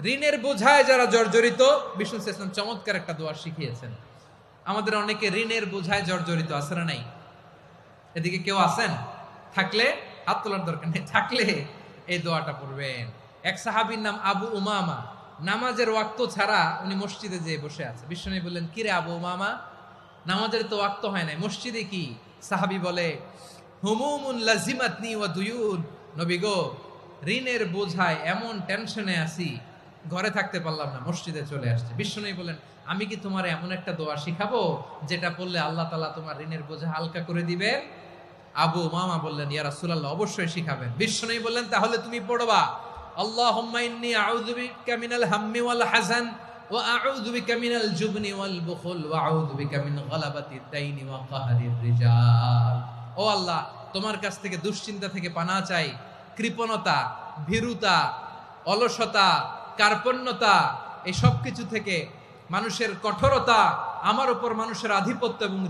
ঋণের বোঝায় যারা জর্জরিত, বিষ্ণু ইসলাম চমৎকার একটা দোয়া শিখিয়েছেন। আমাদের অনেকে ঋণের বোঝায় জর্জরিত আছে না নাই? এদিকে কেউ আছেন? থাকলে হাত তোলার দরকার নেই, থাকলে এই দোয়াটা পড়বেন। এক সাহাবীর নাম আবু উমামা, নামাজের ওয়াক্ত ছাড়া উনি মসজিদে যেয়ে বসে আছে। বিশ্বনবী বললেন, কিরে আবু উমামা, নামাজের তো ওয়াক্ত হয় নাই, মসজিদে কি? সাহাবী বলে, হুমুমুন লাজিমাতনি ওয়া দুয়ুন। নবী গো, ঋণের বোঝায় এমন টেনশনে আছি, ঘরে থাকতে পারলাম না, মসজিদে চলে আসছে। বিশ্বনবী বলেন, আমি কি তোমার এমন একটা দোয়া শিখাবো যেটা পড়লে আল্লাহ তাআলা তোমার ঋণের বোঝা হালকা করে দিবে? আবু উমামা বললেন, ইয়া রাসূলুল্লাহ, অবশ্যই শিখাবেন। বিশ্বনবী বললেন, তাহলে তুমি পড়বা, আল্লাহুম্মা ইন্নী আউযু বিকা মিনাল হাম্মি ওয়াল হাযান ওয়া আউযু বিকা মিনাল জুবনি ওয়াল বুখল ওয়া আউযু বিকা মিন গালাবাতিদ দাইনি ওয়া কাহরির রিজাল। ও আল্লাহ, তোমার কাছ থেকে দুশ্চিন্তা থেকে পানাহ চাই, কৃপণতা, ভীরুতা, অলসতা, কার্পণ্যতা, এই সব কিছু থেকে, মানুষের কঠোরতা, আমার উপর মানুষের আধিপত্য এবং